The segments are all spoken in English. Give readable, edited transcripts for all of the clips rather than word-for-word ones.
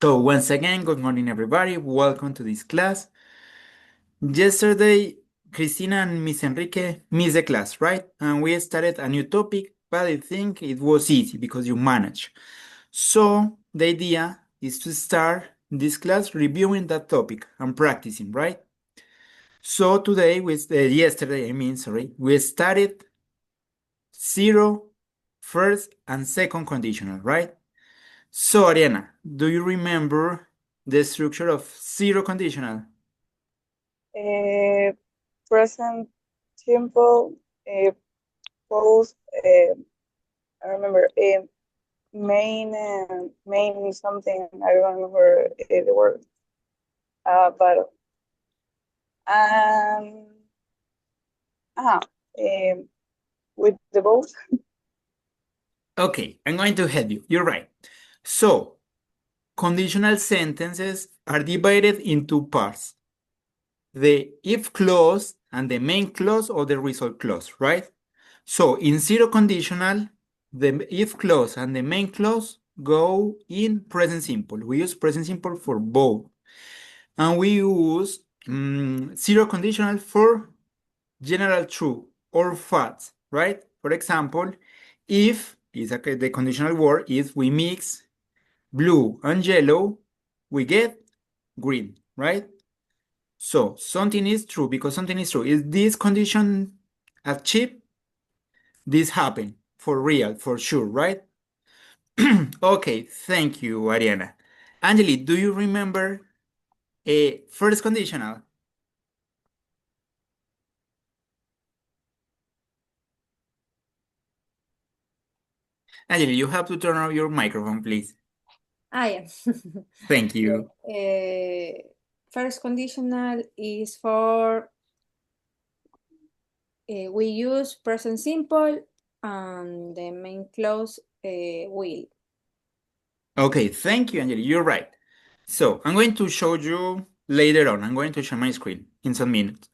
So once again, good morning everybody. Welcome to this class. Yesterday, Cristina and Miss Enrique missed the class, right? And we started a new topic, but I think it was easy because you managed. So the idea is to start this class reviewing that topic and practicing, right? So today, yesterday, we started zero, first, and second conditional, right? So, Ariana, do you remember the structure of zero conditional? uh, present simple, pose, I remember, main something, I don't remember the word, but, um, uh, um, with the both. Okay, I'm going to help you. You're right. So, conditional sentences are divided into parts. The if clause and the main clause or the result clause, right? So, in zero conditional, the if clause and the main clause go in present simple. We use present simple for both. And we use zero conditional for general true or false, right? For example, if is the conditional word is we mix blue and yellow, we get green, right? So something is true because something is true. Is this condition achieved? This happened for real, for sure, right? Okay, thank you, Ariana. Angeli, do you remember a first conditional? Angeli, you have to turn on your microphone, please. Yeah. Thank you. First conditional is for we use present simple and the main clause will. Okay, thank you, Angeli. You're right. So I'm going to show you later on. I'm going to share my screen in some minutes.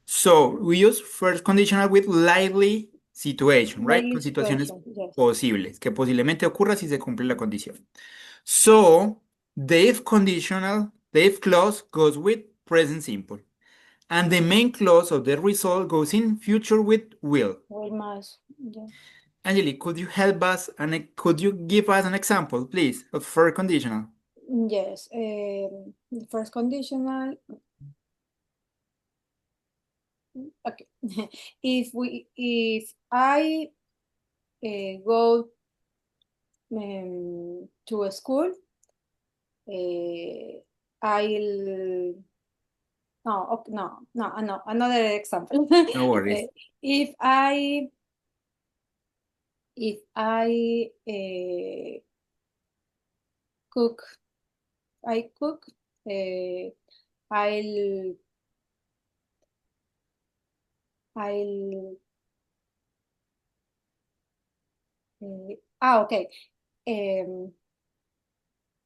So we use first conditional with likely situation, right? Con Daily situaciones situation, yes. posibles, que posiblemente ocurra si se cumple la condición. So the if conditional, the if clause goes with present simple. And the main clause of the result goes in future with will. Will must, yeah. Angeli, could you help us and could you give us an example, please, of first conditional? Yes, the first conditional. Okay, if I go to a school, I'll no, okay, no, another example. No worries. If I cook, uh, I'll I'll okay.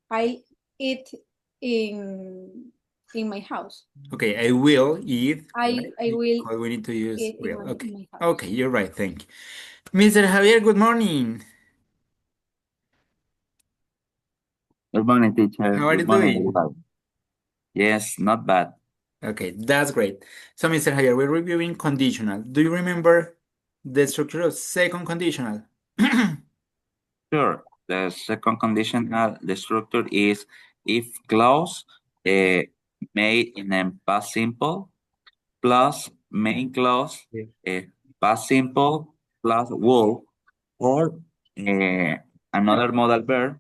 I eat in my house. Okay, I will eat. Right? I will Because we need to use eat will. in Okay. my house. Okay, you're right. Thank you. Mr. Javier, good morning. Good morning, teacher. How are you Good morning, doing? everybody. Yes, not bad. Okay, that's great. So, Mr. Javier, we're reviewing conditional. Do you remember the structure of second conditional? Sure. The second conditional, the structure is if clause uh, made in a past simple plus main clause past simple plus will or uh, another modal verb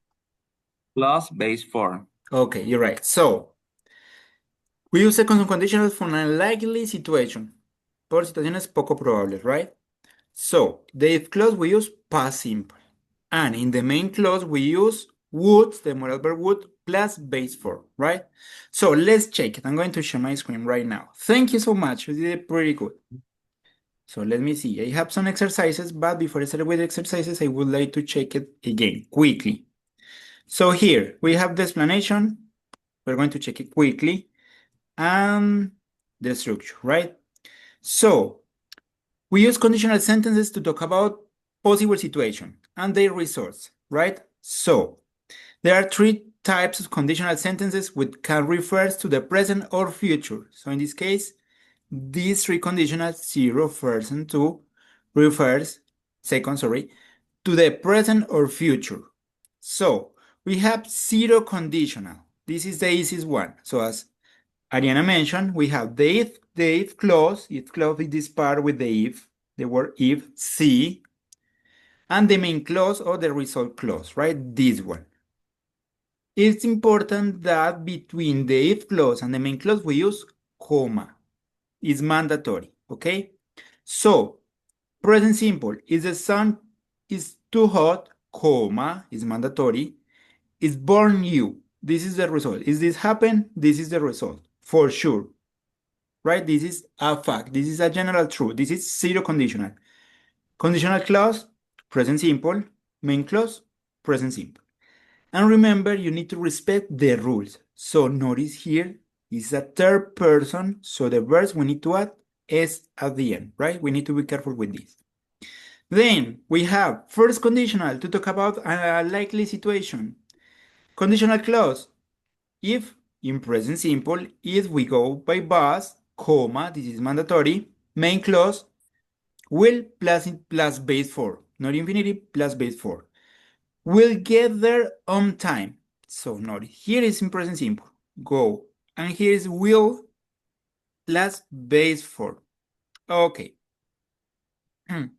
plus base form. Okay, you're right. So, we use second conditional for an unlikely situation. Por situaciones poco probables, right? So, the if clause we use past simple. And in the main clause we use would, the modal verb would, plus base form, right? So let's check it. I'm going to share my screen right now. Thank you so much. You did pretty good. So let me see. I have some exercises, but before I start with the exercises, I would like to check it again quickly. So here we have the explanation. We're going to check it quickly. And the structure, right? So we use conditional sentences to talk about possible situation and their results, right? So there are three types of conditional sentences which can refer to the present or future. So in this case, these three conditionals, 0, first, and 2, second, to the present or future. So we have 0 conditional. This is the easiest one. So as Ariana mentioned, we have the if clause. If clause is this part with the if, the word if, see, and the main clause or the result clause, right? This one. It's important that between the if clause and the main clause we use comma. It's mandatory, okay? So, present simple, is the sun is too hot, comma, is mandatory. Is born you. This is the result. Is this happen? This is the result. For sure. Right? This is a fact. This is a general truth. This is 0 conditional. Conditional clause, present simple. Main clause, present simple. And remember, you need to respect the rules. So notice here is a third person. So the verbs we need to add s at the end, right? We need to be careful with this. Then we have first conditional to talk about a likely situation. Conditional clause, if in present simple, if we go by bus, comma, this is mandatory, main clause, will plus base 4, not infinity, plus base 4. Will get there on time. So note, here is in present simple, go, and here is will plus base 4. Okay. And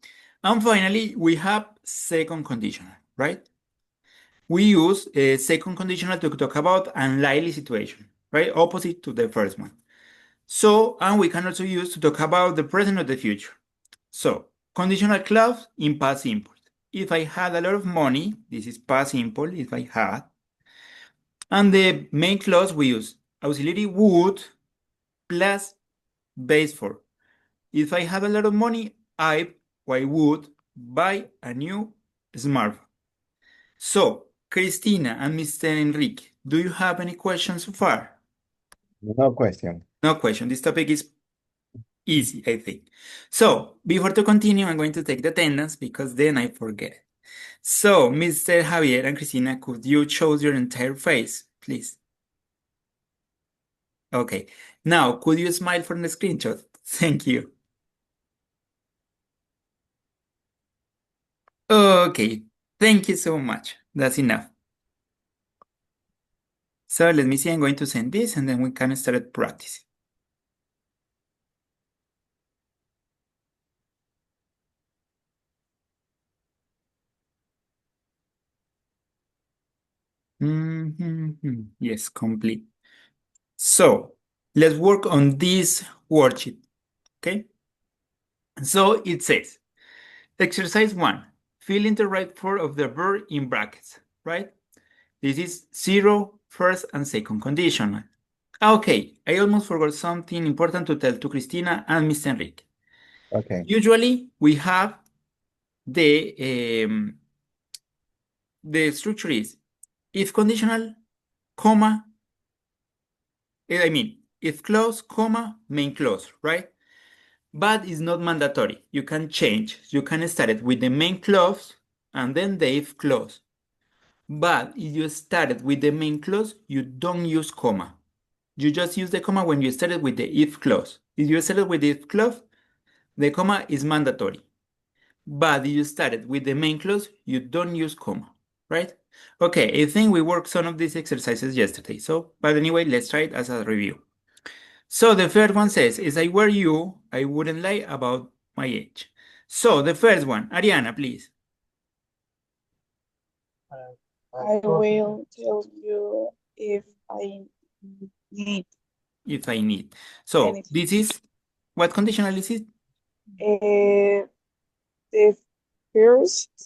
finally, we have second conditional, right? We use a second conditional to talk about unlikely situation, right? Opposite to the first one. So, and we can also use to talk about the present or the future. So, conditional clause in past simple. If I had a lot of money, this is past simple, if I had. And the main clause we use auxiliary would plus base 4. If I have a lot of money, I would buy a new smartphone. So, Cristina and Mr. Enrique, do you have any questions so far? No question. No question. This topic is easy, I think. So, before to continue, I'm going to take the attendance because then I forget. So, Mr. Javier and Cristina, could you show your entire face, please? Okay. Now, could you smile for the screenshot? Thank you. Okay. Thank you so much. That's enough. So let me see, I'm going to send this and then we can start practicing. Yes, complete. So let's work on this worksheet, okay? So it says, exercise 1, fill in the right form of the verb in brackets, right? This is 0, first and second conditional. Okay, I almost forgot something important to tell to Cristina and Mr. Enrique. Okay. Usually we have the structure is if conditional, comma, if clause, comma, main clause, right? But it's not mandatory. You can change. You can start it with the main clause and then the if clause. But if you started with the main clause, you don't use comma. You just use the comma when you started with the if clause. If you started with the if clause, the comma is mandatory. But if you started with the main clause, you don't use comma, right? Okay, I think we worked some of these exercises yesterday. So, but anyway, let's try it as a review. So the first one says, if I were you, I wouldn't lie about my age. So the first one, Ariana, please. I will tell you if I need If I need. So anything. this is, what conditional is it? The first, the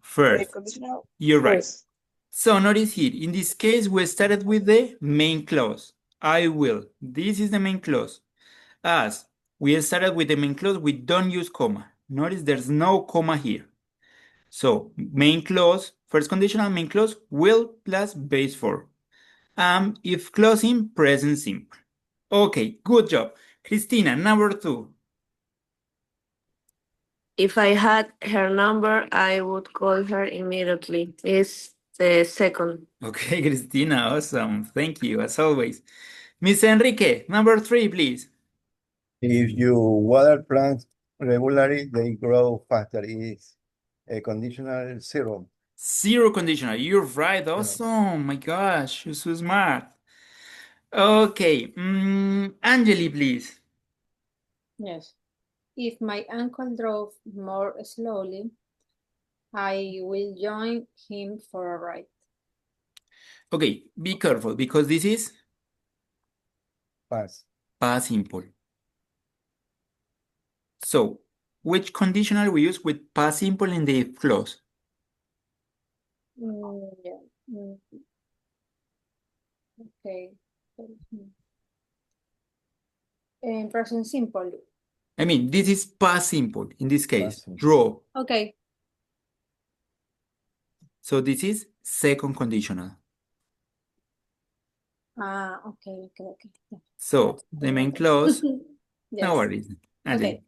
First, conditional you're right. first. So notice here, in this case, we started with the main clause. I will. This is the main clause. As we started with the main clause, we don't use comma. Notice there's no comma here. So main clause, first conditional main clause, will plus base 4. If clause in present simple. Okay, good job. Cristina, number 2. If I had her number, I would call her immediately. Is Second. Okay, Cristina, awesome. Thank you, as always. Miss Enrique, number 3, please. If you water plants regularly, they grow faster. Is a conditional zero. Zero conditional. You're right. Awesome. My gosh, you're so smart. Okay, Angeli, please. Yes. If my uncle drove more slowly, I will join him for a ride. Okay, be careful because this is Pass. past simple. So, which conditional we use with past simple in the if clause? Yeah. Okay. In present simple. I mean, this is past simple in this case. Past simple. Draw. Okay. So this is second conditional. Okay. Yeah. So the main clause, Yes. no worries. Angeli.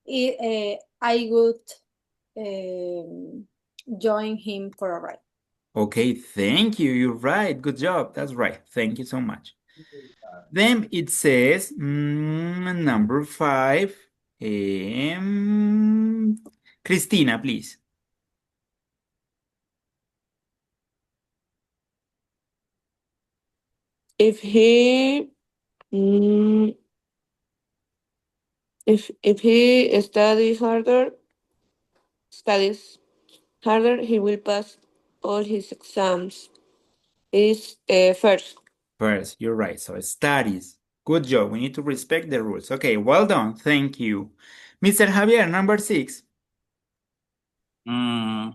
Okay. I would join him for a ride. Okay, thank you. You're right. Good job. That's right. Thank you so much. Then it says number 5. Christina, please. If he mm, if he studies harder, he will pass all his exams. Is first. First, you're right. So studies. Good job. We need to respect the rules. Okay, well done. Thank you. Mr. Javier, number 6. I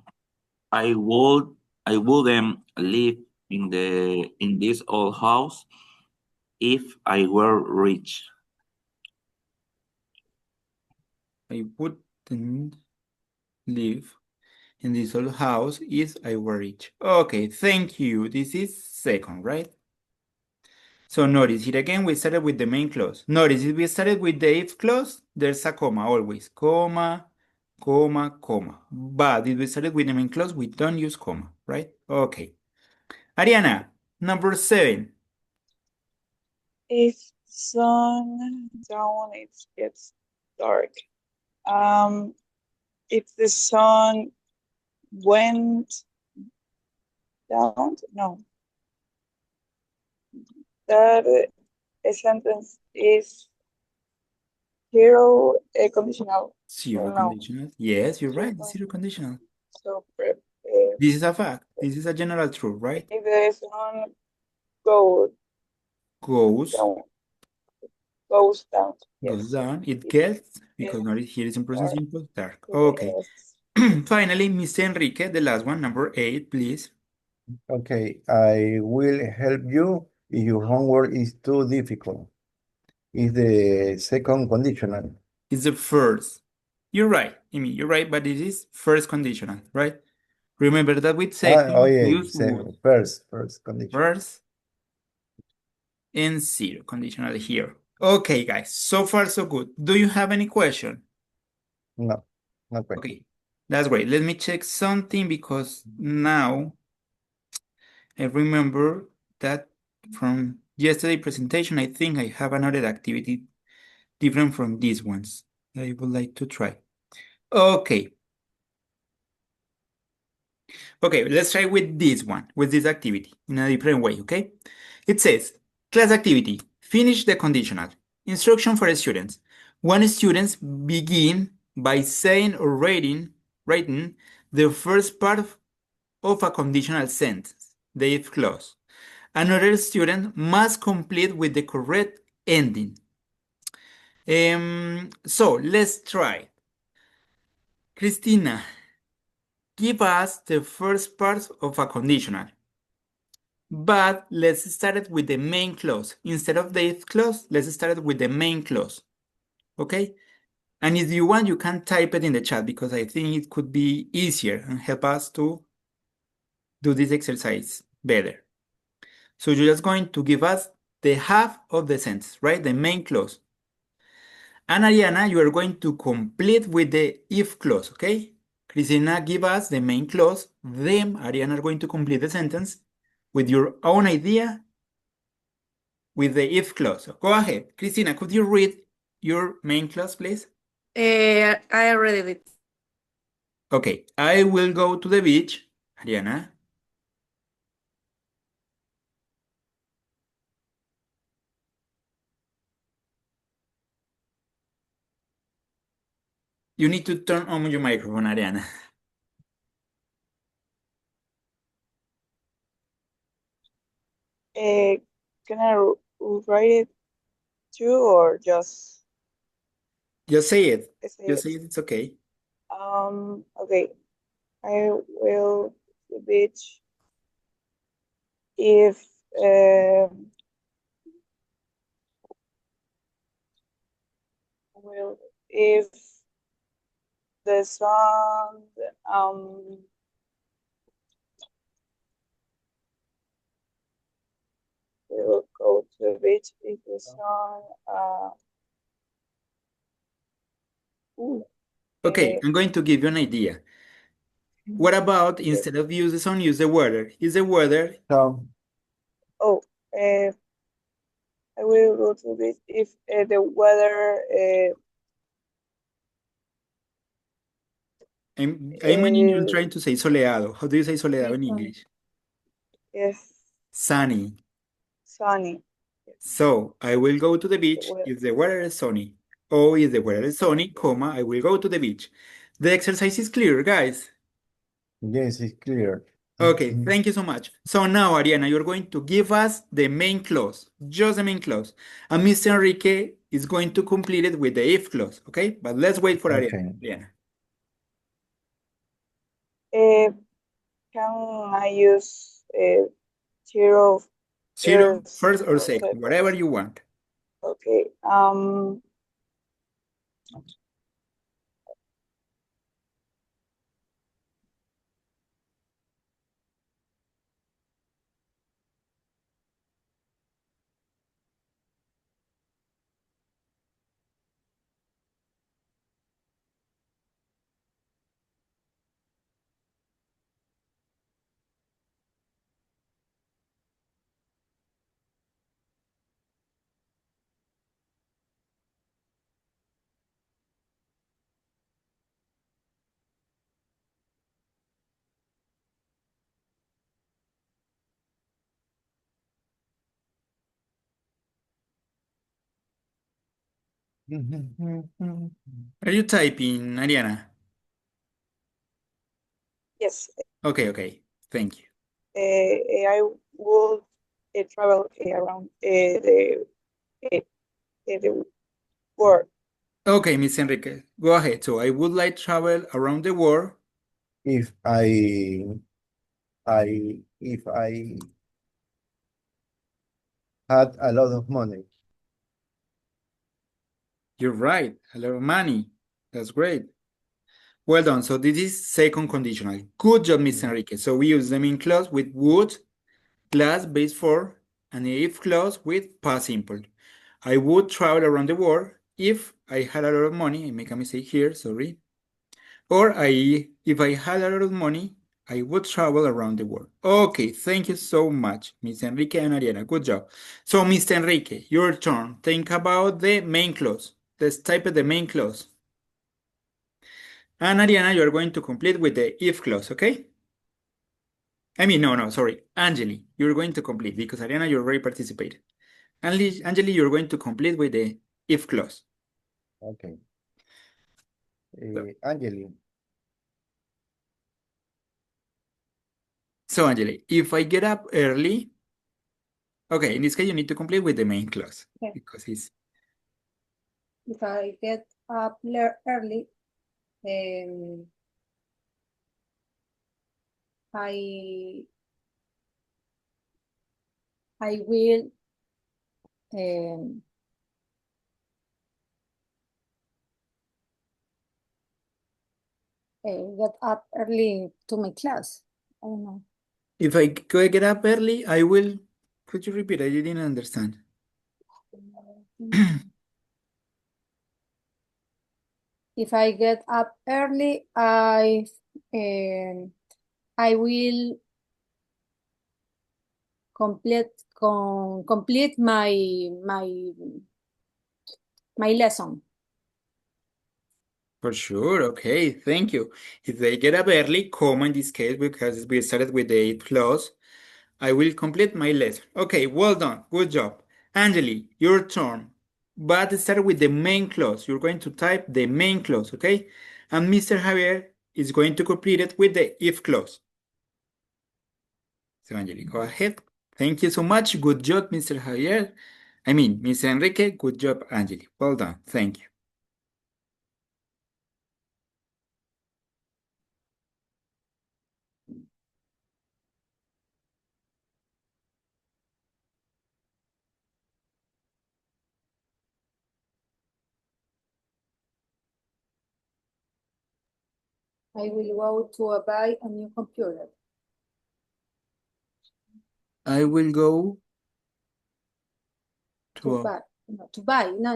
wouldn't live in this old house if I were rich. I wouldn't live in this old house if I were rich. Okay, thank you. This is second, right? So notice here again, we started with the main clause. Notice if we started with the if clause, there's a comma always. Comma, comma, comma. But if we started with the main clause, we don't use comma, right? Okay. Ariana, number 7. If sun down, it gets dark. If the sun went down, no. That sentence is zero conditional. Zero No. conditional. Yes, you're Zero right. Zero conditional. So This is a fact. This is a general truth, right? if the sun goes Goes, down, goes down, goes yes. down. It gets, because Yes. notice here is in present Dark. simple, dark. Okay. Yes. Finally, Mr. Enrique, the last one, number 8, please. Okay, I will help you if your homework is too difficult. Is the second conditional. It's the first. You're right, Amy, you're right, but it is first conditional, right? Remember that with second, Oh we yeah, use would. first condition. First and zero conditional here. Okay, guys, so far so good. Do you have any question? No, no question. Okay, that's great. Let me check something because now I remember that from yesterday presentation, I think I have another activity different from these ones that I would like to try. Okay. Okay, let's try with this one, with this activity in a different way, okay? It says, class activity, finish the conditional. Instruction for students. One students begin by saying or writing the first part of a conditional sentence, the if clause. Another student must complete with the correct ending. So let's try. Christina, give us the first part of a conditional. But let's start it with the main clause. Instead of the if clause, let's start it with the main clause. Okay? And if you want, you can type it in the chat because I think it could be easier and help us to do this exercise better. So you're just going to give us the half of the sentence, right? The main clause. And Ariana, you are going to complete with the if clause, okay? Cristina give us the main clause. Then Ariana are going to complete the sentence with your own idea with the if clause. So go ahead. Cristina, could you read your main clause, please? I read it. Okay, I will go to the beach. Ariana. You need to turn on your microphone, Ariana. Can I write it too, or just Just say it. say Just it? say it. It's okay. Okay. I will to the beach if will if the sun will go to the beach if the sun ooh, Okay, I'm going to give you an idea. What about okay. instead of use the sun, use the weather? Is the weather? So, Oh, I will go to the beach if the weather I'm imagining you're uh, trying to say soleado. How do you say soleado in English? is Sunny. sunny. Yes, So I will go to the the beach weather. if the weather is sunny. Or if the weather is sunny, Yes. comma, I will go to the beach. The exercise is clear, guys. yes, it's clear. Okay, Mhm. thank you so much. So now, Ariana, you're going to give us the main clause, just the main clause. And Mr. Enrique is going to complete it with the if clause, okay? But let's wait for Ariana. Okay. Ariana. Uh, can I use zero Zero, first first or or second, whatever seconds? you want. Okay. Are you typing, Ariana? Yes. Okay, okay. Thank you. I will travel around uh, the world. Okay, Miss Enrique, go ahead. So I would like travel around the world. If if I had a lot of money. You're right. A lot of money. That's great. Well done. So this is second conditional. Good job, Miss Mhm. Enrique. So we use the main clause with would, plus base for, and the if clause with past simple. I would travel around the world if I had a lot of money. I make a mistake here, sorry. Or if I had a lot of money, I would travel around the world. Okay, thank you so much, Miss Enrique and Ariana. Good job. So, Mr. Enrique, your turn. Think about the main clause. Let's type the main clause. And Ariana, you are going to complete with the if clause, okay? I mean, no, sorry. Angeli, you're going to complete because Ariana, you already participated. Angeli, you're going to complete with the if clause. Okay. So, Angeli, so Angeli, if I get up early, okay, in this case, you need to complete with the main clause Okay. because it's If I get up early, um, I will um, get up early to my class. I don't know. if I get up early, I will. Could you repeat? I didn't understand. If I get up early, I I will complete my lesson. For sure. Okay, thank you. If they get up early, comma in this case, because we started with the 8th clause, I will complete my lesson. Okay, well done. Good job. Angeli, your turn. But start with the main clause. You're going to type the main clause, okay? And Mr. Javier is going to complete it with the if clause. So, Angeli, go ahead. Thank you so much. Good job, Mr. Javier. Mr. Enrique. Good job, Angeli. Well done. Thank you. I will go to buy a new computer. I will go To to. buy. No, to buy. No,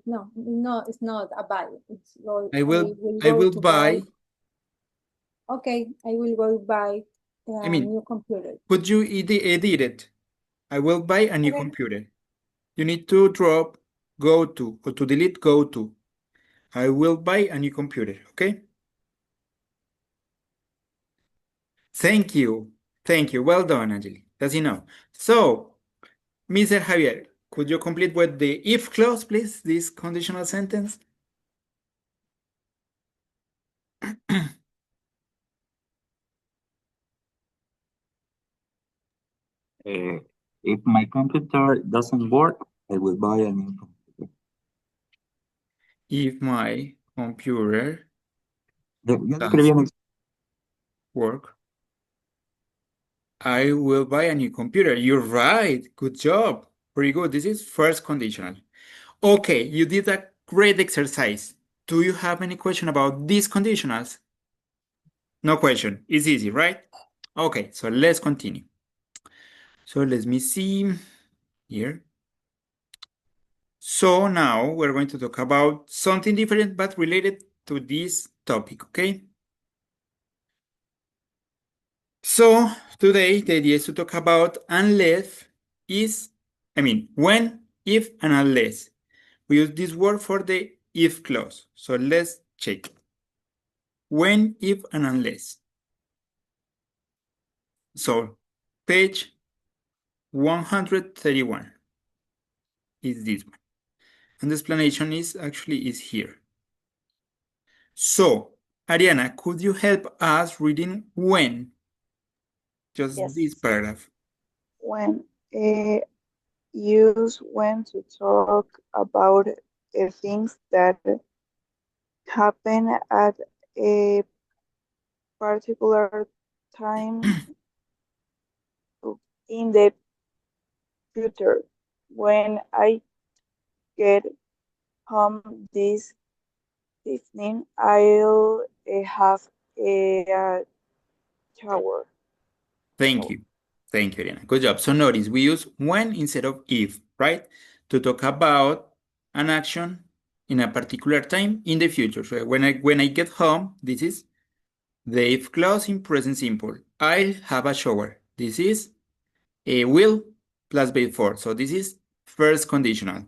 no, no, it's not a buy. It's go, I will go to buy. Okay, I will go buy a new computer. Could you edit it? I will buy a new Okay. computer. You need to drop go to or to delete go to. I will buy a new computer, okay? Thank you. Thank you. Well done, Angeli. That's enough. So, Mr. Javier, could you complete with the if clause, please, this conditional sentence? If my computer doesn't work, I will buy a new computer. If my computer Yo lo escribí en doesn't work, I will buy a new computer. You're right. Good job. Very good. This is first conditional. Okay, you did a great exercise. Do you have any question about these conditionals? No question. It's easy, right? Okay, so let's continue. So let me see here. So now we're going to talk about something different but related to this topic, okay? So today the idea is to talk about unless when, if, and unless. We use this word for the if clause. So let's check. When, if, and unless. So page 131 is this one. And the explanation is here. So, Ariana, could you help us reading when? Just Yes. this paragraph. When use when to talk about things that happen at a particular time in the future. When I get home this evening, I'll have a shower. Thank you. Thank you, Ariana. Good job. So notice we use when instead of if, right? To talk about an action in a particular time in the future. So when I get home, this is the if clause in present simple. I'll have a shower. This is a will plus before. So this is first conditional,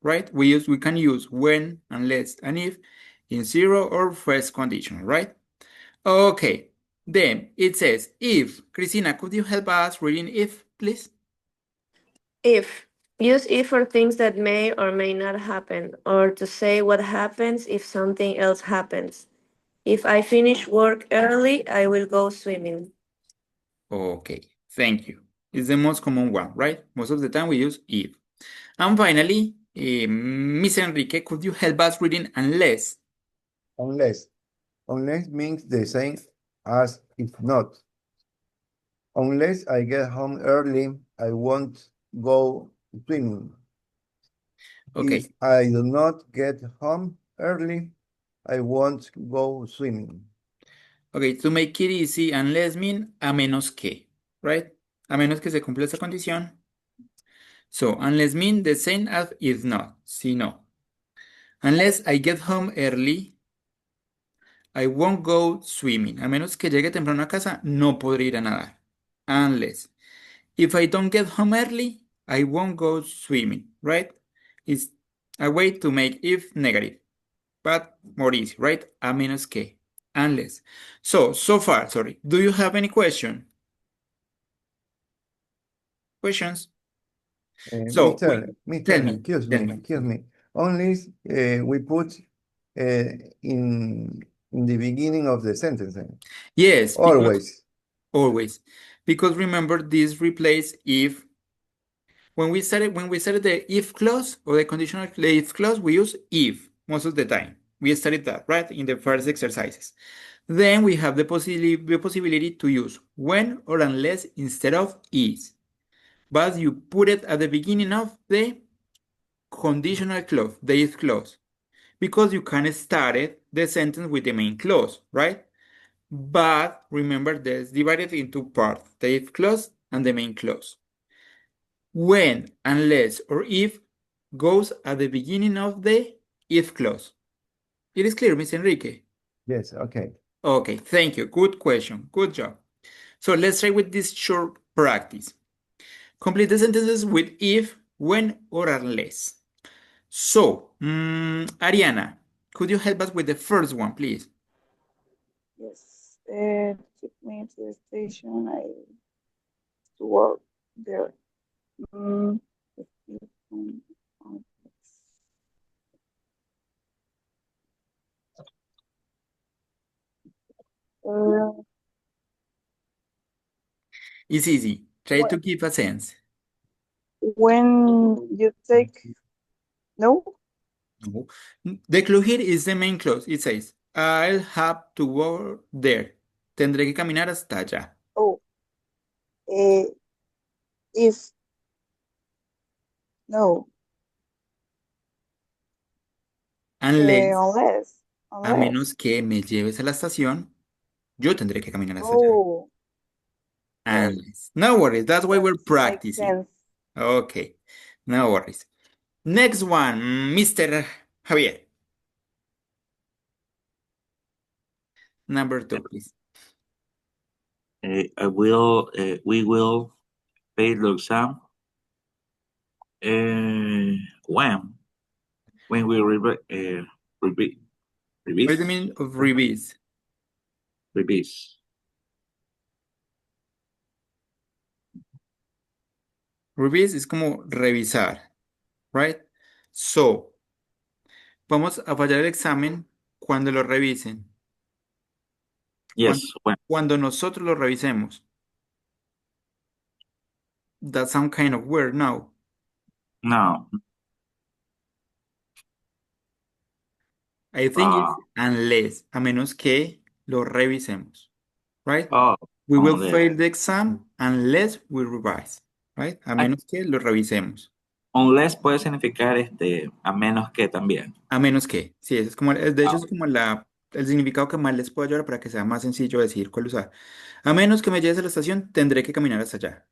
right? We can use when, unless, and if in zero or first conditional, right? Okay. Then it says if. Christina, could you help us reading if, please? If. Use if for things that may or may not happen, or to say what happens if something else happens. If I finish work early, I will go swimming. Okay, thank you. It's the most common one, right? Most of the time we use if. And finally, Miss Enrique, could you help us reading unless? Unless. Unless means the same as if not. Unless I get home early, I won't go swimming. Okay, If I do not get home early, I won't go swimming. okay, to make it easy, unless mean a menos que, right? A menos que se cumpla esa condición. So, unless mean the same as if not, si no. Unless I get home early, I won't go swimming. A menos que llegue temprano a casa, no podré ir a nadar. Unless. If I don't get home early, I won't go swimming, right? It's a way to make if negative, but more easy, right? A menos que. Unless. So far, sorry. Do you have any question? Questions? So, tell me, Excuse tell me, me. excuse me. Only we put in the beginning of the sentence. Yes, because Always. Because remember this replace if when we started the if clause or the conditional if clause, we use if most of the time. We studied that, right? In the first exercises. Then we have the possibility to use when or unless instead of is. But you put it at the beginning of the conditional clause, the if clause. Because you can start it, the sentence with the main clause, right? But remember this divided into parts, the if clause and the main clause. When, unless, or if goes at the beginning of the if clause. It is clear, Mr. Enrique? Yes, okay. Okay, thank you. Good question. Good job. So let's try with this short practice. Complete the sentences with if, when, or unless. So, Ariana, could you help us with the first one, please? Yes. Took me to the station. I to work there. Mm, if you can, um, uh, It's easy. Try when, to give a sense. when you take no. No. The clue here is the main clause. It says, I'll have to go there. Tendré que caminar hasta allá. Oh, uh, if no, Unless, unless, a menos unless. que me lleves a la estación, yo tendré que caminar hasta allá. Oh, yes, Unless. No worries. That's why that we're makes practicing. sense. Okay. No worries. Next one, Mr. Javier. Number 2, please. We will pay the exam when we revise What do you mean of revise? revise. Revise es como revisar, right? So, vamos a fallar el examen cuando lo revisen. Yes, when. Cuando nosotros lo revisemos. That sound kind of weird now. No. I think it's unless, a menos que lo revisemos, right? Oh, We will unless. fail the exam unless we revise, right? A menos que lo revisemos. Unless puede significar a menos que también. A menos que, sí, ese es como, de hecho es como el significado que más les puedo ayudar para que sea más sencillo decir cuál usar. A menos que me lleves a la estación, tendré que caminar hasta allá.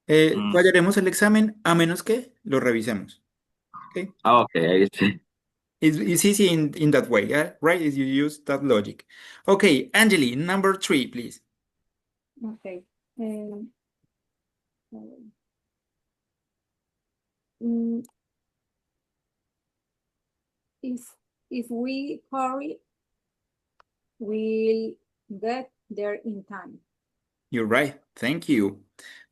Mm. Fallaremos el examen a menos que lo revisemos. Okay? Okay, I see. It's easy in that way, yeah? Right? Is you use that logic. Okay, Angeli, number 3, please. Okay. Mm, if we hurry, we'll get there in time. You're right. Thank you.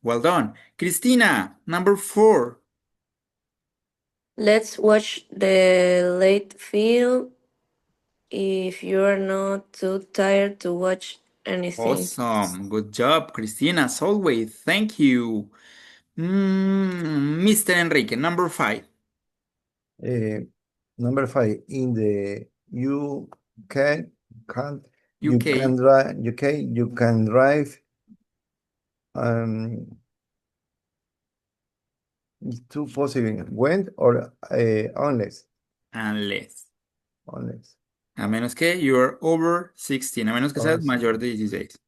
Well done. Christina, number 4. Let's watch the late film if you're not too tired to watch anything. Awesome. Good job, Christina, as always. Thank you. Mr. Enrique, number 5. Number 5, in the can you UK. can drive you can drive it's two possible when or unless. Unless. Unless. A menos que you're over 16. A menos que seas Over mayor de 16.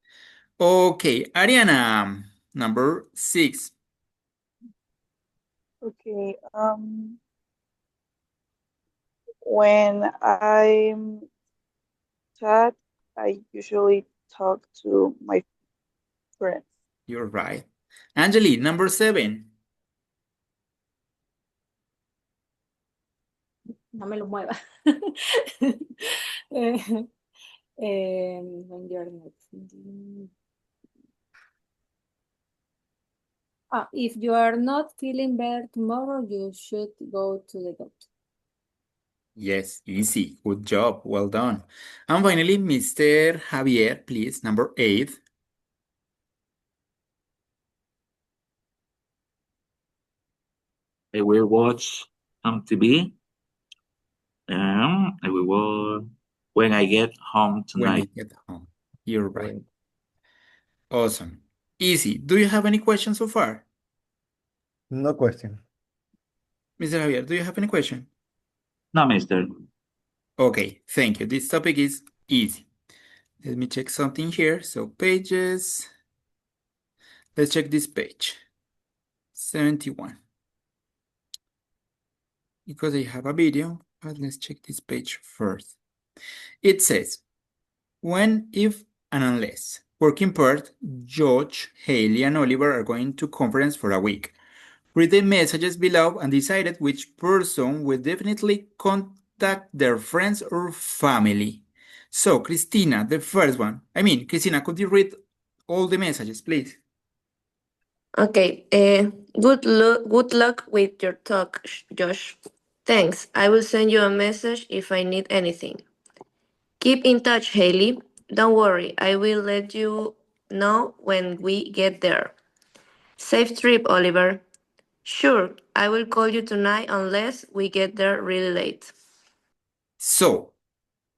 Okay, Ariana, number 6. Okay. When I'm that I usually talk to my friends. You're right. Angeli, number 7. No me lo mueva. When you're not feeling. If you are not feeling better tomorrow, you should go to the doctor. Yes, easy. Good job. Well done. And finally, Mr. Javier, please, number 8. I will watch some TV. I will watch when I get home When I tonight. get home. You're right. When- Awesome. Easy. Do you have any questions so far? No question. Mr. Javier, do you have any question? No, mister. Okay, thank you. This topic is easy. Let me check something here. So pages. Let's check this page. 71. Because I have a video, but let's check this page first. It says, when, if, and unless. Working part, George, Haley, and Oliver are going to conference for a week. Read the messages below and decided which person will definitely contact their friends or family. So, Christina, the first one. Christina, could you read all the messages, please? Okay. Good luck with your talk, Josh. Thanks. I will send you a message if I need anything. Keep in touch, Haley. Don't worry, I will let you know when we get there. Safe trip, Oliver. Sure, I will call you tonight unless we get there really late. So,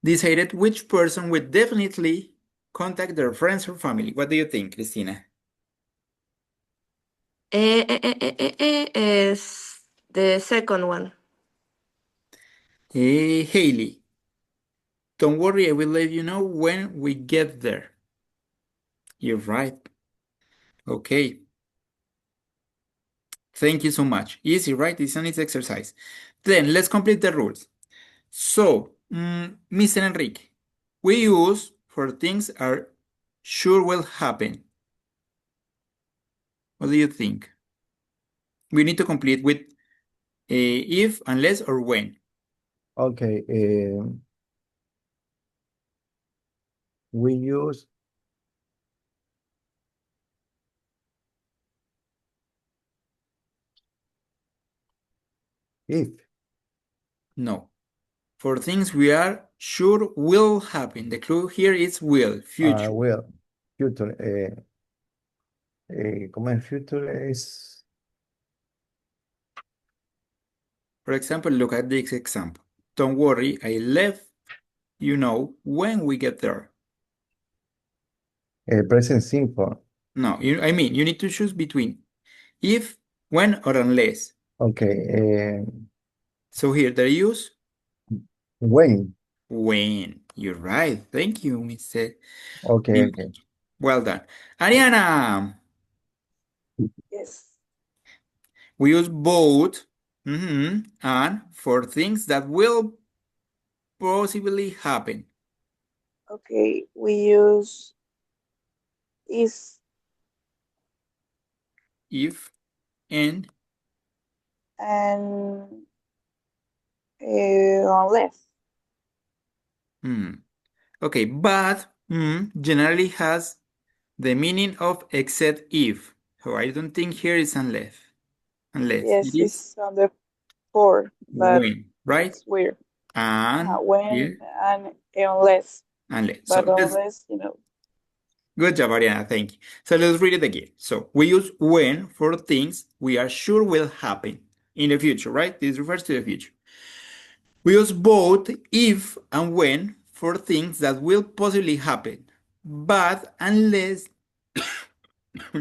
decided which person will definitely contact their friends or family. What do you think, Christina? Is the second one. Haley, don't worry, I will let you know when we get there. You're right. Okay. Thank you so much. Easy, right? It's an easy exercise. Then let's complete the rules. So, Mr. Enrique, we use for things are sure will happen. What do you think? We need to complete with if, unless, or when. Okay. We use if. No. For things we are sure will happen. The clue here is will, future. Well, future. ¿Cómo es future? Es For example, look at this example. Don't worry, I let you know when we get there. present simple. No, you need to choose between if, when, or unless. Okay. So here they use When. when. You're right. Thank you, Mr. Okay. Okay. Well done. Ariana, Yes. we use both and for things that will possibly happen. Okay, we use is If and and unless. okay, but generally has the meaning of except if. So I don't think here is unless. Unless it Yes, is it's on the four, but when, right? it's weird. And When here, and unless, unless. So but unless, you know. good job, Ariana. Thank you. So let's read it again. So we use when for things we are sure will happen in the future, right? This refers to the future. We use both if and when for things that will possibly happen, but unless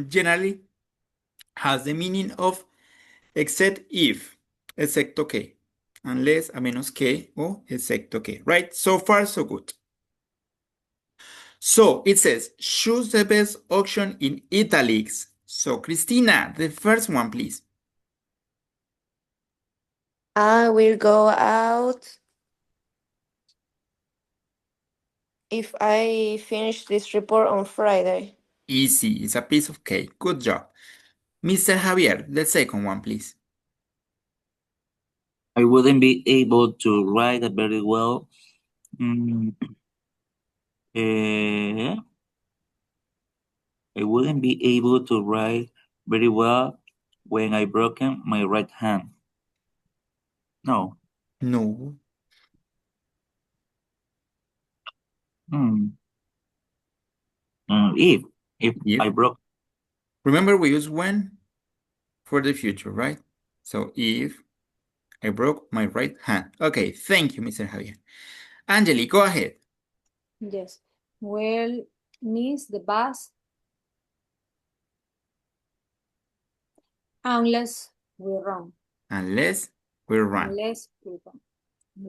generally has the meaning of except if, excepto que, unless, a menos que, o excepto que, right? So far, so good. So it says, choose the best option in italics. So Christina, the first one, please. I will go out if I finish this report on Friday. Easy. It's a piece of cake. Good job. Mr. Javier, the second one, please. I wouldn't be able to write very well. Mm, eh, I wouldn't be able to write very well when I broken my right hand. No. No. Hmm. If If. I broke. Remember, we use when for the future, right? So if I broke my right hand. Okay, thank you, Mr. Javier. Angeli, go ahead. Yes. Well, miss the bus unless we run. Unless we run. Unless we run.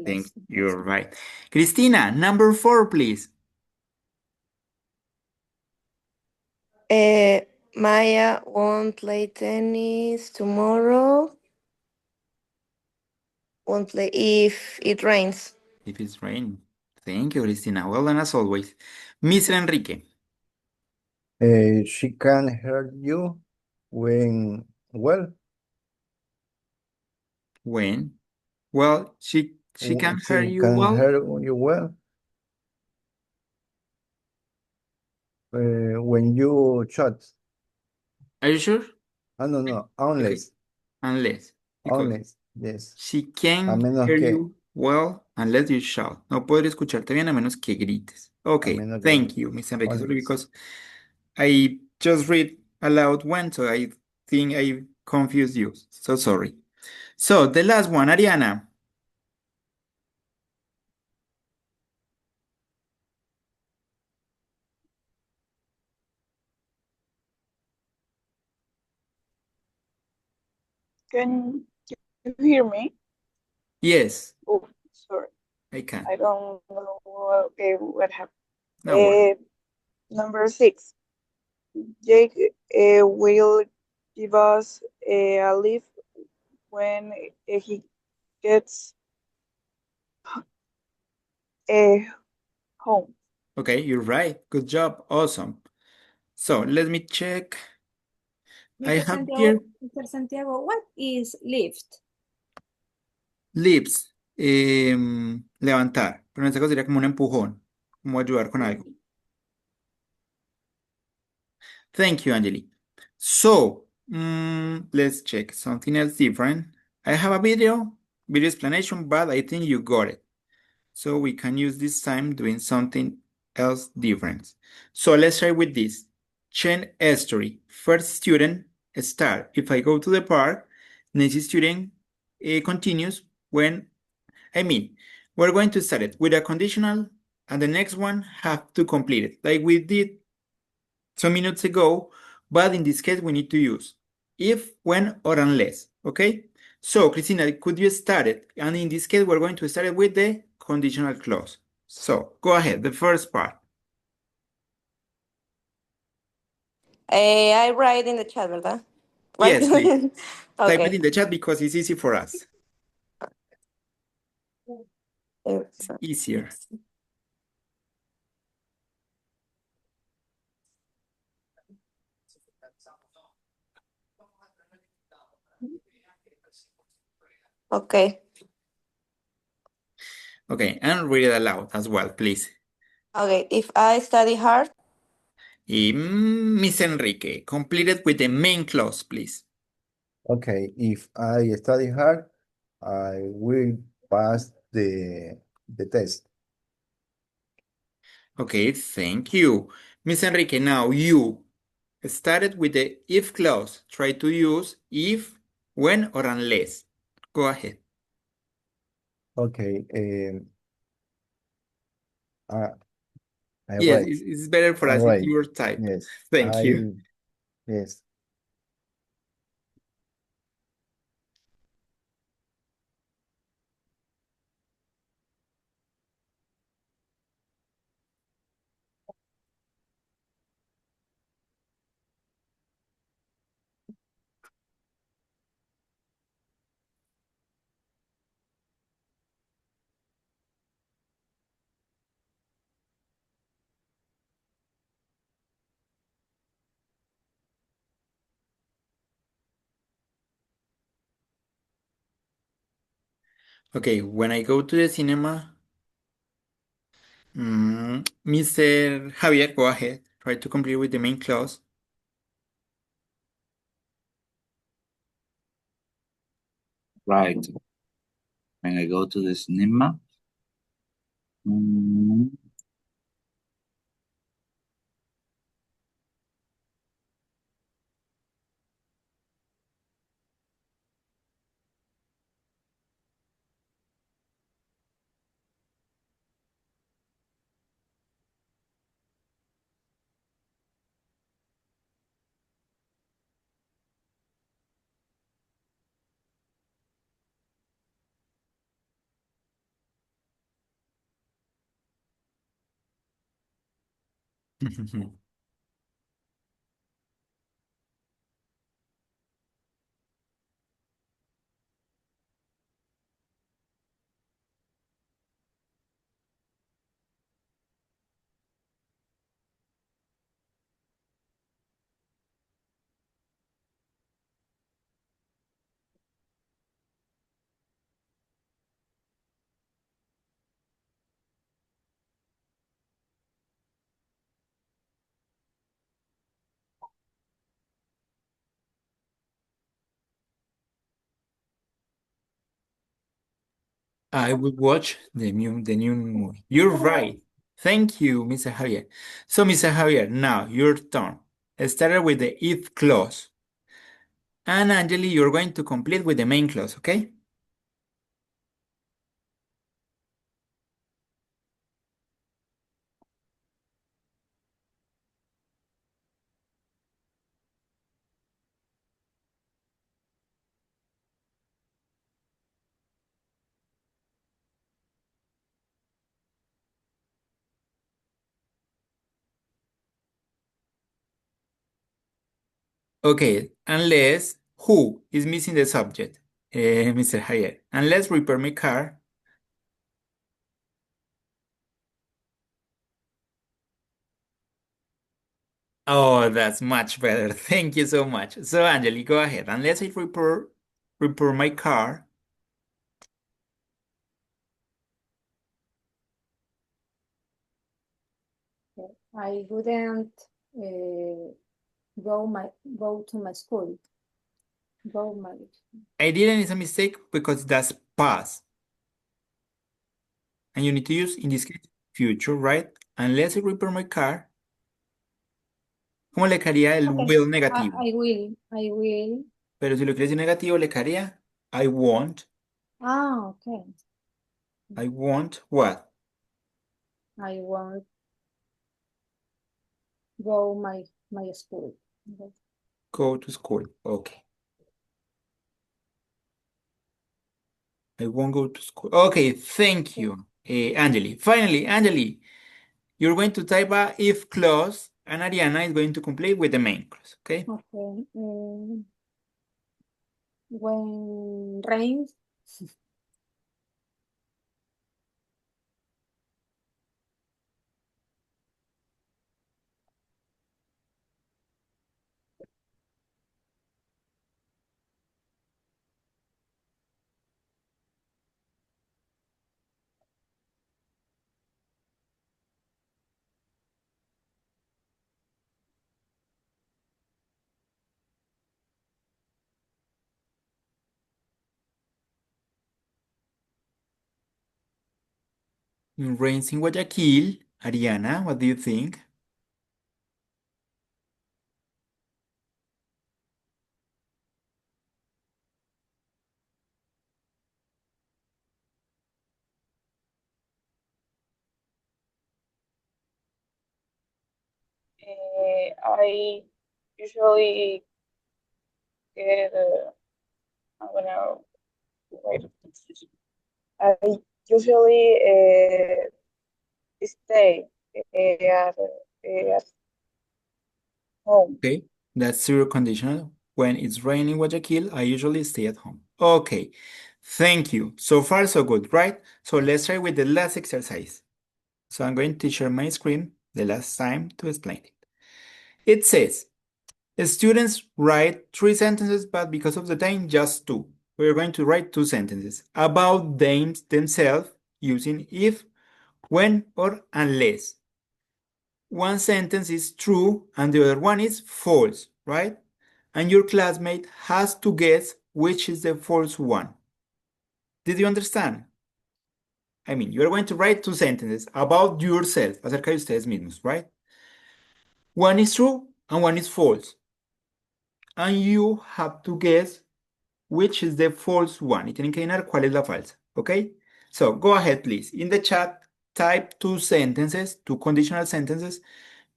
Think Unless. you're right. Christina, number 4, please. Maya won't play tennis tomorrow. Won't play if it rains. If it's rain. Thank you, Christina. Well done as always. Mr. Enrique. She can hear you when, well, When? Well, she can hear she you can well. hear you well when you chat. Are you sure? No, no, Okay. Unless. Because unless, yes. she A can menos hear que, you well unless you shout. No poder escucharte bien a menos que grites. a Okay. menos que, Thank you, Mr. Enrique. Sorry, unless. because I just read aloud when, so I think I confused you. So sorry. So the last one, Ariana. Can you hear me? Yes, Oh, sorry. I can. I don't know what happened. No worry. Number 6. Jake will give us a lift when he gets uh, home. Okay, you're right. Good job. Awesome. So let me check. I have here Mr. Santiago, what is lift? lips. Levantar. Pero en este caso sería como un empujón. Como ayudar con algo. Thank you, Angeli. So, let's check something else different. I have a video explanation, but I think you got it. So we can use this time doing something else different. So let's try with this. Chain story. First student start. If I go to the park, next student continues when, we're going to start it with a conditional and the next one have to complete it. Like we did some minutes ago, but in this case we need to use if, when, or unless, okay? So, Christina, could you start it? And in this case, we're going to start it with the conditional clause. So, go ahead, the first part. I write in the chat, ¿verdad? Right? Yes, please. Type it Okay. in the chat because it's easy for us. It's, Easier. okay. Okay, and read it aloud as well, please. Okay. If I study hard, Miss Enrique, complete it with the main clause, please. Okay, if I study hard, I will pass the test. Okay, thank you. Miss Enrique, now you started with the if clause. Try to use if, when, or unless. Go ahead. Okay, uh, I Yes, write. it's better for I us if write. you type. Yes, Thank you. yes. Okay, when I go to the cinema, Mr. Javier, go ahead. Try to complete with the main clause. Right. When I go to the cinema, mm, I will watch the new movie. You're right. Thank you, Mr. Javier. So, Mr. Javier, now your turn. Started with the if clause. And Angeli, you're going to complete with the main clause, okay? Okay, unless who is missing the subject, Mr. Javier. Unless repair my car. Oh, that's much better. Thank you so much. So, Angeli, go ahead. Unless I repair my car. I wouldn't go to my school. Go my I didn't, it's a mistake because that's past. And you need to use, in this case, future, right? Unless I repair my car. ¿Cómo le quedaría el Okay, will negativo? I will. Pero si lo quieres decir negativo, le quedaría I won't. Okay. I won't what? I won't go my school. Okay. Go to school. Okay. I won't go to school. Okay, thank you, Angeli. Finally, Angeli, you're going to type a if clause, and Ariana is going to complete with the main clause. Okay. Okay. When rains, In rains in Guayaquil, Ariana, what do you think? I usually get, I'm gonna wait. I usually stay at home. Okay, that's zero conditional. When it's raining in Guayaquil, I usually stay at home. Okay, thank you. So far, so good, right? So let's try with the last exercise. So I'm going to share my screen the last time to explain it. It says, students write 3 sentences, but because of the time, just 2. we're going to write two sentences about them themselves using if, when, or unless. One sentence is true and the other one is false, right? And your classmate has to guess which is the false one. Did you understand? I mean, you're going to write two sentences about yourself, acerca de ustedes mismos, right? One is true and one is false. And you have to guess which is the false one. Y tienen que adivinar cuál es la falsa, ¿ok? So, go ahead, please. In the chat, type two sentences, two conditional sentences,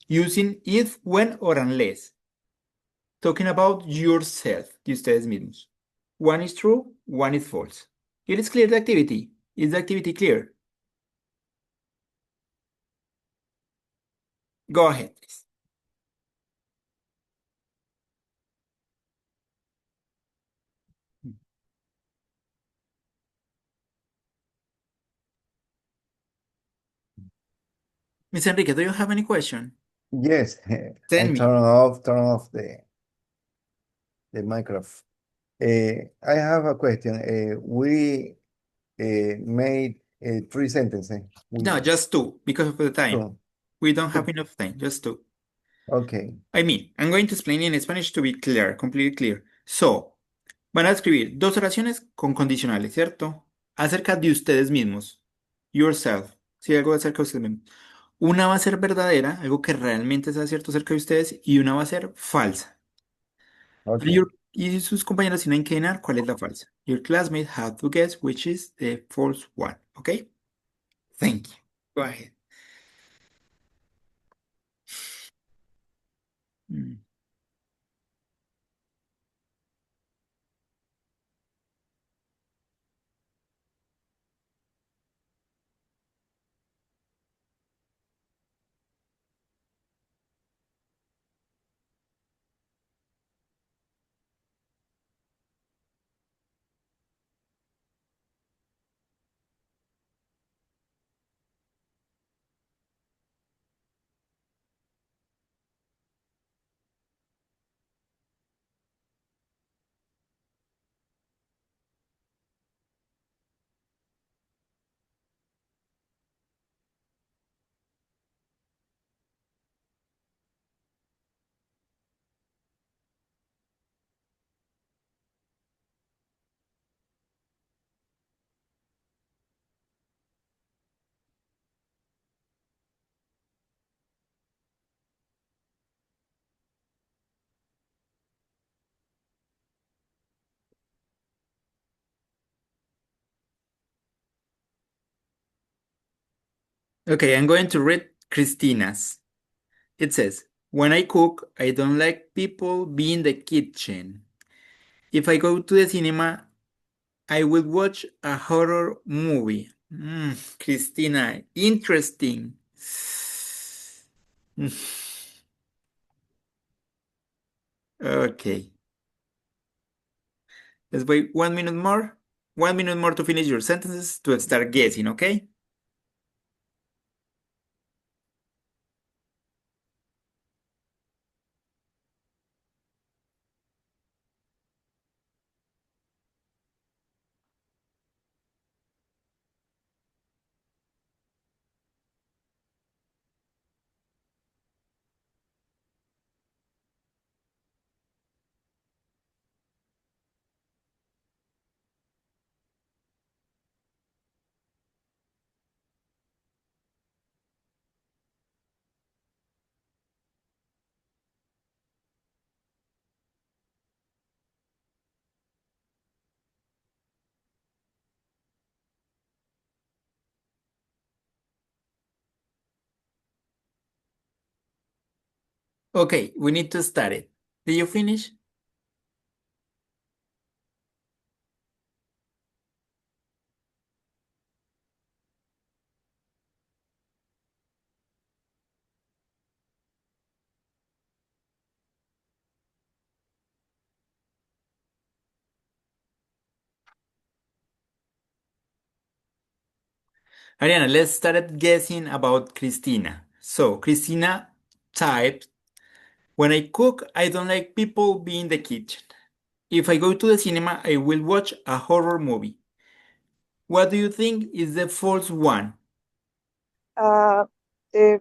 using if, when, or unless. Talking about yourself, de ustedes mismos. One is true, one is false. It is clear the activity. Is the activity clear? Go ahead, please. Miss Enrique, do you have any question? Yes, Tell I me. turn off the microphone. I have a question. We made three sentences. No, just two, because of the time. Two. We don't have enough time, just two. Okay. I mean, I'm going to explain in Spanish to be clear, completely clear. So, van a escribir dos oraciones con condicionales, ¿cierto? Acerca de ustedes mismos. Yourself. Sí, algo acerca de ustedes mismos. Una va a ser verdadera, algo que realmente sea cierto acerca de ustedes, y una va a ser falsa. Okay. Y sus compañeros tienen que adivinar cuál es la falsa. Your classmate have to guess which is the false one. Okay? Thank you. Go ahead. Mm. Okay, I'm going to read Christina's. It says, when I cook, I don't like people be in the kitchen. If I go to the cinema, I will watch a horror movie. Christina, interesting. Okay. Let's wait 1 minute more. 1 minute more to finish your sentences to start guessing, okay? Okay, we need to start it. Did you finish? Ariana, let's start guessing about Christina. So, Christina typed, when I cook, I don't like people be in the kitchen. If I go to the cinema, I will watch a horror movie. What do you think is the false one? The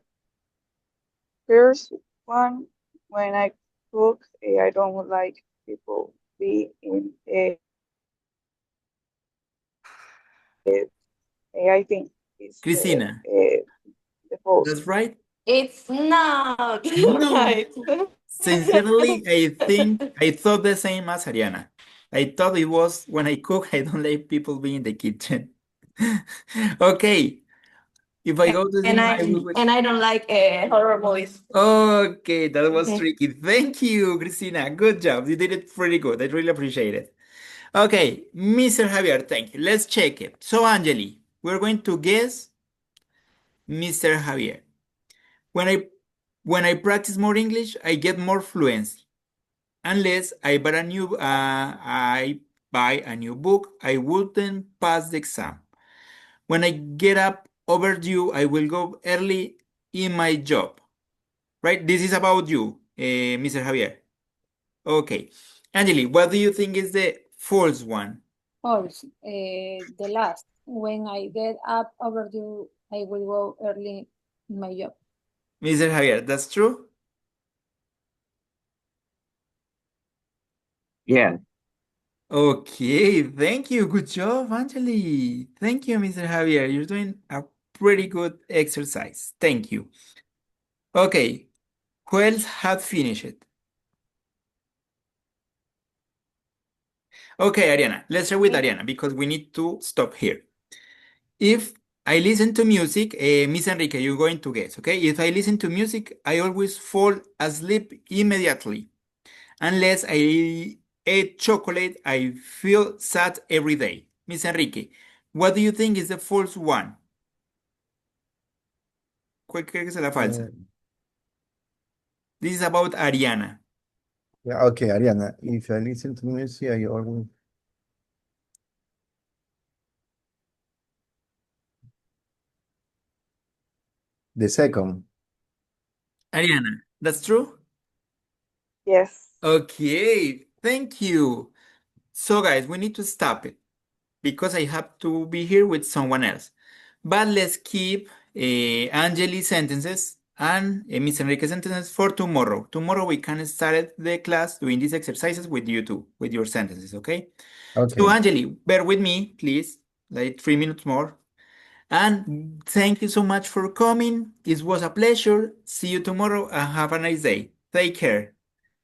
first one, when I cook, I don't like people be in I think it's Cristina, the false. that's right? It's not No. right. Sincerely, I thought the same as Ariana. I thought it was when I cook, I don't like people being in the kitchen. Okay, if I go to the and cinema, I I will. and I don't like horror movies. Okay, that was Okay. tricky. Thank you, Christina. Good job. You did it pretty good. I really appreciate it. Okay, Mr. Javier, thank you. Let's check it. So, Angeli, we're going to guess Mr. Javier. When I when I practice more English, I get more fluency. Unless I buy a new book, I wouldn't pass the exam. When I get up overdue, I will go early in my job. Right? This is about you, Mr. Javier. Okay. Angeli, what do you think is the false one? False. The last. When I get up overdue, I will go early in my job. Mr. Javier, that's true? Yeah. Okay, thank you. Good job, Angeli. Thank you, Mr. Javier. You're doing a pretty good exercise. Thank you. Okay, who else had finished it? Okay, Ariana, let's start with Okay. Ariana because we need to stop here. If I listen to music, Miss Enrique, you're going to guess, okay? If I listen to music, I always fall asleep immediately. Unless I eat chocolate, I feel sad every day. Miss Enrique, what do you think is the false one? ¿Cuál cree que es la falsa? Uh, This is about Ariana. yeah, okay, Ariana. If I listen to music, I always the second. Ariana, that's true? Yes. Okay, thank you. So, guys, we need to stop it because I have to be here with someone else. But let's keep Angeli's sentences and Miss Enrique's sentences for tomorrow. Tomorrow we can start the class doing these exercises with you too, with your sentences, okay? So, Okay, Angeli, bear with me, please, like 3 minutes more. And thank you so much for coming. It was a pleasure. See you tomorrow and have a nice day. Take care.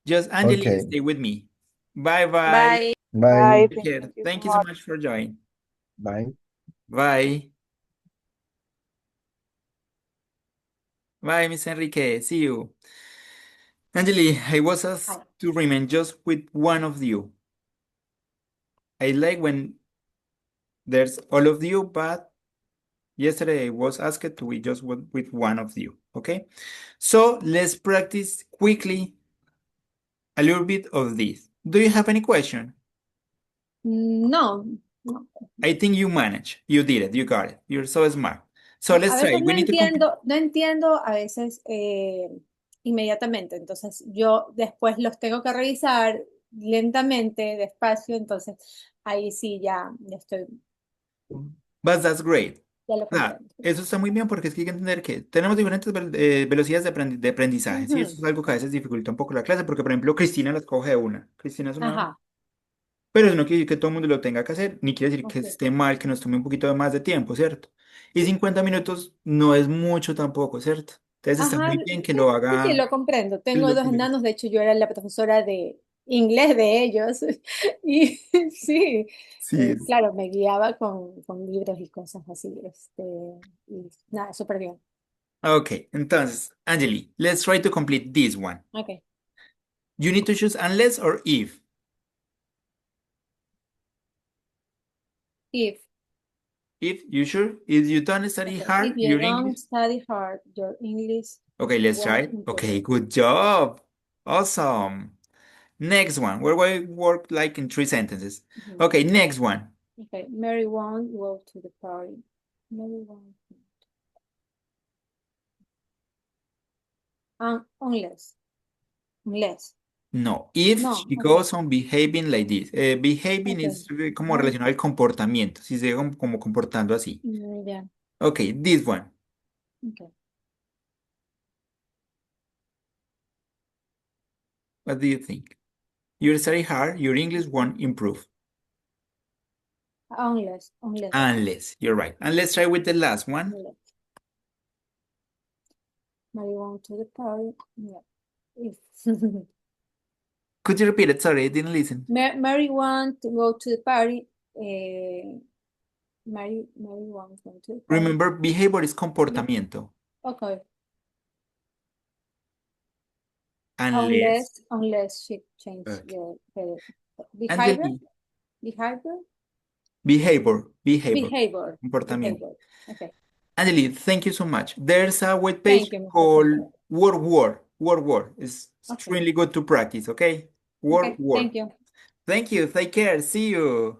Just Angeli, okay. stay with me. Bye bye. Bye. Bye. Bye. Take care. Thank you so Thank you so much. much for joining. Bye. Bye. Bye, Miss Enrique. See you. Angeli, I was Hi. asked to remain just with one of you. I like when there's all of you, but yesterday I was asked to be just with one of you. Okay? So let's practice quickly a little bit of this. Do you have any question? No, no. I think you managed. You did it. You got it. You're so smart. So A let's try. veces We need to complete. no entiendo a veces inmediatamente, entonces yo después los tengo que revisar lentamente, despacio, entonces ahí sí ya estoy, But that's great. ya lo Ah, comprendo. eso está muy bien porque es que hay que entender que tenemos diferentes velocidades de aprendizaje, ¿sí? Eso Ujú. es algo que a veces dificulta un poco la clase porque, por ejemplo, Cristina las coge de una. Cristina es una. Ajá, Pero eso no quiere decir que todo el mundo lo tenga que hacer, ni quiere decir que ok. esté mal, que nos tome un poquito más de tiempo, ¿cierto? Y 50 minutos no es mucho tampoco, ¿cierto? Entonces está Ajá, muy bien que sí, lo sí, sí, haga. lo comprendo. que Tengo lo- dos que lo- enanos, de hecho yo era la profesora de inglés de ellos y sí, Sí. claro, me guiaba con libros y cosas así, y nada, súper bien. Ok, entonces, Angeli, let's try to complete this one. Ok, You need to choose unless or if. if, If you sure? If you don't study okay. If hard, you your English. don't study hard, your English Okay, let's try won't it. improve. Okay, good job. Awesome. Next one, where we work like in 3 sentences. Mhm. Okay, next one. Okay, Mary won't go to the party. Mary won't. Unless, unless. No, if No, she okay, goes on behaving like this. Behaving okay. es como relacionado al comportamiento, si se como comportando así. Yeah, Okay, this one. okay. What do you think? You study hard, your English won't improve. Unless. Unless, you're right. And let's try with the last one. Unless. Mary went to the party. Yeah. If Could you repeat it? Sorry, I didn't listen. Mary want to go to the party. Mary want to go to the party. Remember, behavior is comportamiento. Okay. Unless. Unless she change Okay. the behavior. Angeli, Behavior. behavior, comportamiento. Okay. Angeli, thank you so much. There's a web Thank page you, Mr. called Professor. Word. It's Okay. extremely good to practice, okay? Okay. Word. Thank you. Thank you. Take care. See you.